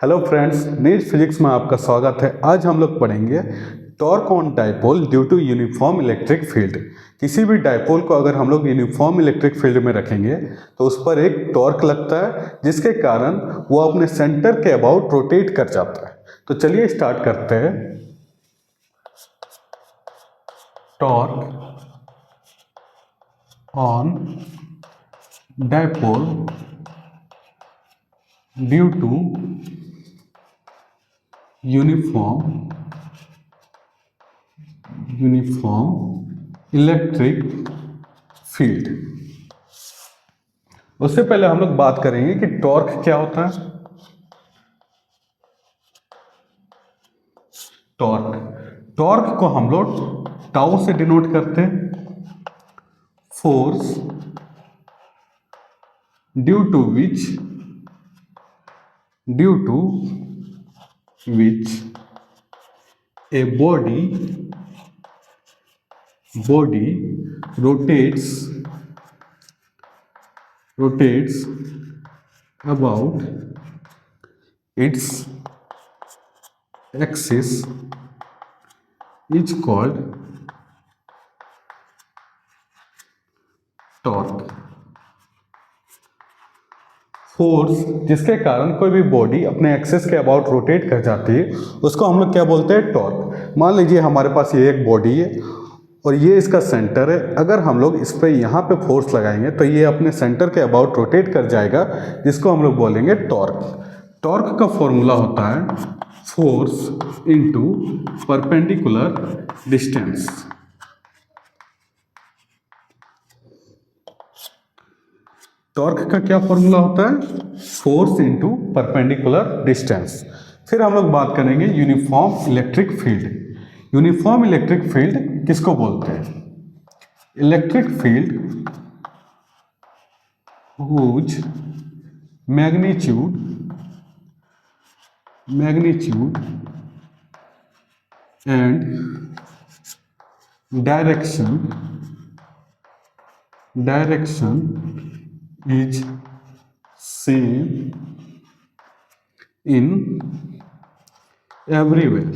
Hello friends, NEET physics में आपका स्वागत है। आज हम लोग पढ़ेंगे torque on dipole due to uniform electric field. किसी भी डायपोल को अगर हम लोग यूनिफॉर्म इलेक्ट्रिक फील्ड में रखेंगे तो उस पर एक टॉर्क लगता है, जिसके कारण वो अपने सेंटर के अबाउट रोटेट कर जाता है। तो चलिए स्टार्ट करते हैं। Torque on dipole due to uniform electric field. उससे पहले हम लोग बात करेंगे कि टॉर्क क्या होता है। टॉर्क को हम लोग टाउ से डिनोट करते हैं। Force due to which a body rotates about its axis is called torque. Force जिसके कारण कोई भी बॉडी अपने एक्सिस के अबाउट रोटेट कर जाती है, उसको हम लोग क्या बोलते हैं? टॉर्क। मान लीजिए हमारे पास ये एक बॉडी है और ये इसका सेंटर है। अगर हम लोग इस पर यहाँ पे फोर्स लगाएंगे तो ये अपने सेंटर के अबाउट रोटेट कर जाएगा, जिसको हम लोग बोलेंगे टॉर्क। टॉर्क का फॉर्मूला होता है force into perpendicular distance. Torque का क्या फॉर्मूला होता है? Force into perpendicular distance. फिर हम लोग बात करेंगे uniform electric field. Uniform electric field किसको बोलते हैं? Electric field whose magnitude and direction is same in everywhere।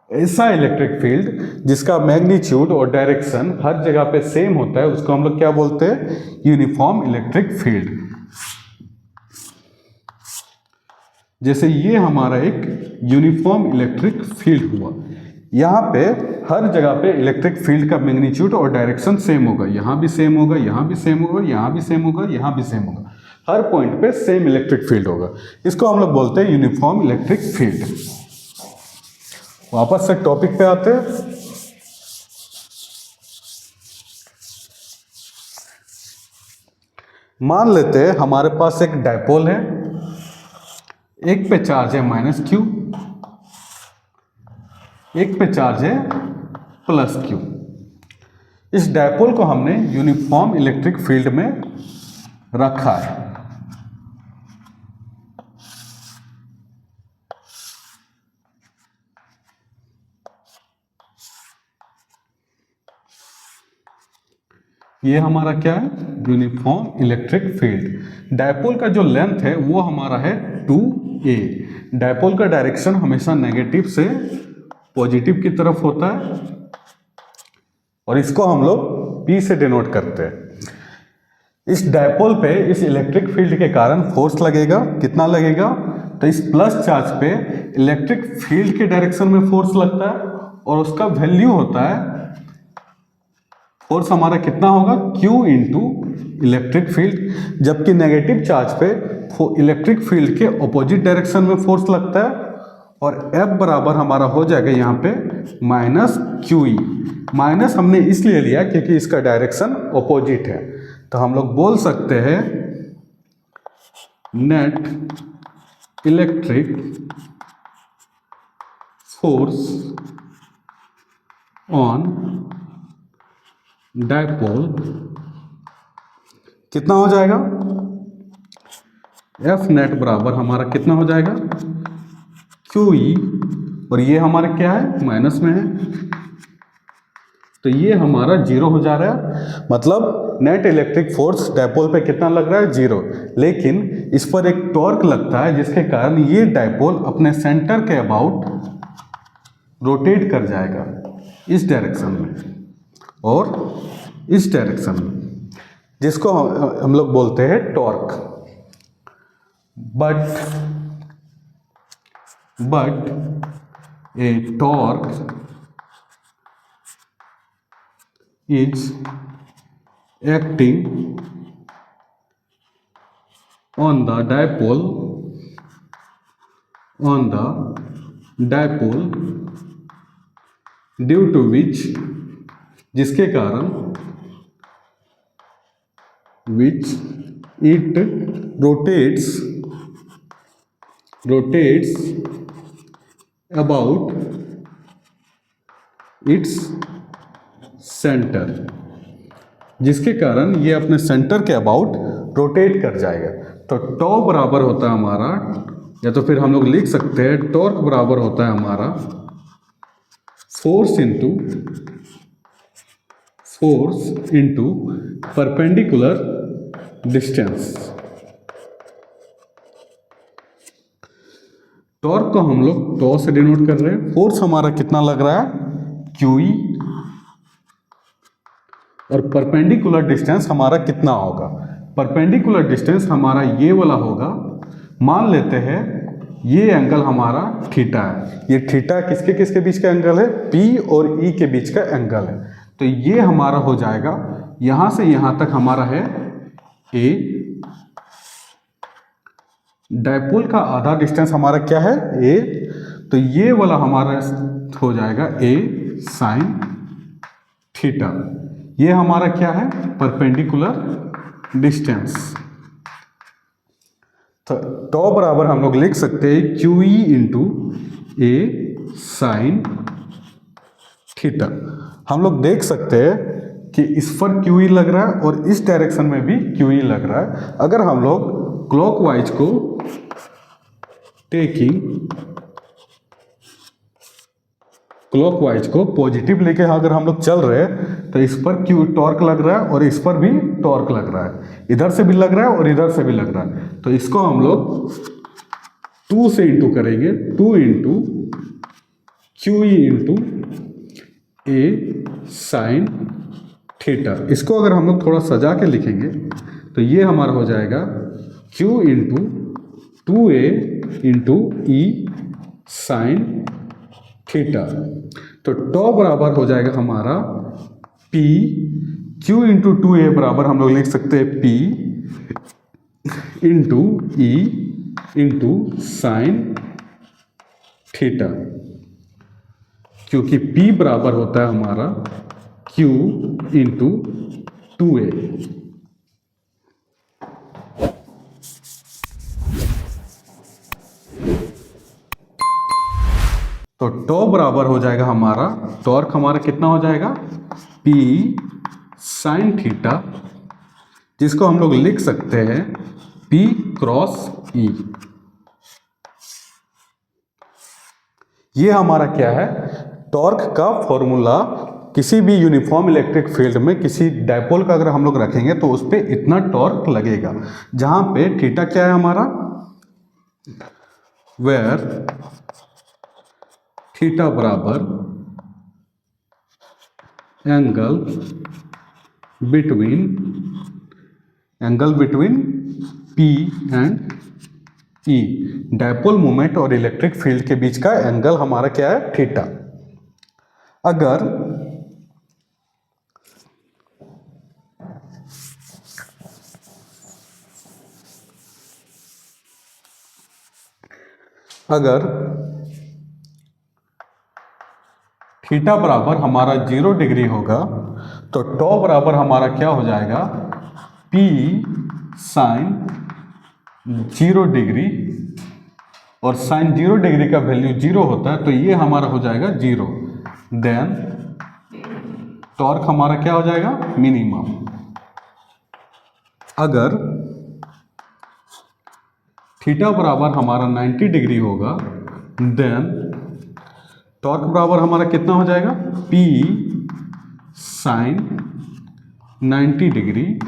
ऐसा इलेक्ट्रिक फील्ड जिसका मैग्नीट्यूड और डायरेक्शन हर जगह पे सेम होता है, उसको हम लोग क्या बोलते हैं? Uniform electric field. जैसे ये हमारा एक यूनिफॉर्म इलेक्ट्रिक फील्ड हुआ। यहाँ पे हर जगह पे इलेक्ट्रिक फील्ड का मैग्नीट्यूड और डायरेक्शन सेम होगा। यहाँ भी सेम होगा, यहाँ भी सेम होगा, यहाँ भी सेम होगा, यहाँ भी सेम होगा। हर पॉइंट पे सेम इलेक्ट्रिक फील्ड होगा। इसको हम लोग बोलते हैं यूनिफॉर्म इलेक्ट्रिक फील्ड। वापस से टॉपिक पे आते हैं। मान लेते हैं हमारे पास एक डायपोल है, एक पे चार्ज है -q, एक पे चार्ज है +q। इस डायपोल को हमने यूनिफॉर्म इलेक्ट्रिक फील्ड में रखा है। ये हमारा क्या है? Uniform electric field. डायपोल का जो लेंथ है वो हमारा है 2a। डायपोल का डायरेक्शन हमेशा नेगेटिव से पॉजिटिव की तरफ होता है और इसको हम लोग P से डिनोट करते हैं। इस डायपोल पे इस इलेक्ट्रिक फील्ड के कारण फोर्स लगेगा। कितना लगेगा? तो इस प्लस चार्ज पे इलेक्ट्रिक फील्ड के डायरेक्शन में फोर्स लगता है और उसका वैल्यू होता है, फोर्स हमारा कितना होगा? Q into electric field. जबकि नेगेटिव चार्ज पे इलेक्ट्रिक फील्ड के ऑपोजिट डायरेक्शन में फोर्स लगता है और F बराबर हमारा हो जाएगा यहाँ पे -QE। माइनस हमने इसलिए लिया क्योंकि इसका डायरेक्शन ऑपोजिट है। तो हम लोग बोल सकते हैं net electric force on dipole कितना हो जाएगा? F नेट बराबर हमारा कितना हो जाएगा? QE, और ये हमारे क्या है? माइनस में है। तो ये हमारा जीरो हो जा रहा है, मतलब नेट इलेक्ट्रिक फोर्स डायपोल पे कितना लग रहा है, जीरो। लेकिन इस पर एक टॉर्क लगता है जिसके कारण ये डायपोल अपने सेंटर के अबाउट रोटेट कर जाएगा इस डायरेक्शन में और इस डायरेक्शन में, जिसको हम लोग बोलते हैं torque. But A torque is acting on the dipole due to which, जिसके कारण which it rotates about its centre, जिसके कारण ये अपने सेंटर के अबाउट रोटेट कर जाएगा। तो टॉ बराबर होता है हमारा, या तो फिर हम लोग लिख सकते हैं टॉर्क बराबर होता है हमारा force into perpendicular distance. Torque को हम लोग टॉ से डिनोट कर रहे हैं। फोर्स हमारा कितना लग रहा है, QE, और परपेंडिकुलर डिस्टेंस हमारा कितना होगा। परपेंडिकुलर डिस्टेंस हमारा ये वाला होगा। मान लेते हैं ये एंगल हमारा थीटा है। ये थीटा किसके किसके बीच का एंगल है, P और E के बीच का एंगल है। तो ये हमारा हो जाएगा, यहां से यहां तक हमारा है A। डायपोल का आधा डिस्टेंस हमारा क्या है, A। तो ये वाला हमारा हो जाएगा A साइन थीटा। ये हमारा क्या है, परपेंडिकुलर डिस्टेंस। तो टॉ बराबर हम लोग लिख सकते हैं QE into A sine theta. हम लोग देख सकते हैं कि इस पर QE लग रहा है और इस डायरेक्शन में भी QE लग रहा है। अगर हम लोग क्लॉकवाइज को क्लॉकवाइज को पॉजिटिव लेके अगर हम लोग चल रहे हैं तो इस पर क्यू टॉर्क लग रहा है और इस पर भी टॉर्क लग रहा है, इधर से भी लग रहा है और इधर से भी लग रहा है। तो इसको हम लोग 2 से इंटू करेंगे, 2 into QE into A sine theta. इसको अगर हम लोग थोड़ा सजा के लिखेंगे तो ये हमारा हो जाएगा Q into 2A into E sine theta. तो टॉ बराबर हो जाएगा हमारा P, Q इंटू 2A बराबर हम लोग लिख सकते हैं P into E into sine theta, क्योंकि P बराबर होता है हमारा Q इंटू 2A। तो टॉ बराबर हो जाएगा हमारा, टॉर्क हमारा कितना हो जाएगा, P साइन थीटा, जिसको हम लोग लिख सकते हैं P क्रॉस E। ये हमारा क्या है, टॉर्क का फॉर्मूला। किसी भी यूनिफॉर्म इलेक्ट्रिक फील्ड में किसी डायपोल का अगर हम लोग रखेंगे तो उस पर इतना टॉर्क लगेगा, जहां पे थीटा क्या है हमारा, वेयर थीटा बराबर angle between P and E। Dipole moment और इलेक्ट्रिक फील्ड के बीच का एंगल हमारा क्या है, थीटा। अगर थीटा बराबर हमारा 0 डिग्री होगा तो टॉ बराबर हमारा क्या हो जाएगा, P साइन 0 डिग्री, और साइन 0 डिग्री का वैल्यू 0 होता है, तो ये हमारा हो जाएगा 0। देन टॉर्क हमारा क्या हो जाएगा, मिनिमम। अगर थीटा बराबर हमारा 90 डिग्री होगा, देन टॉर्क बराबर हमारा कितना हो जाएगा, P साइन 90 डिग्री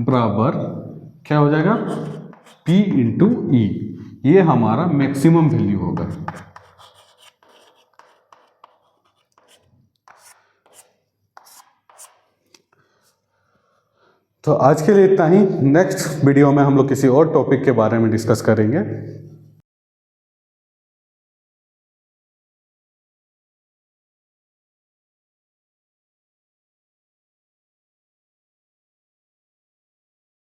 बराबर क्या हो जाएगा, P इंटू ई। ये हमारा मैक्सिमम वैल्यू होगा। तो आज के लिए इतना ही। नेक्स्ट वीडियो में हम लोग किसी और टॉपिक के बारे में डिस्कस करेंगे।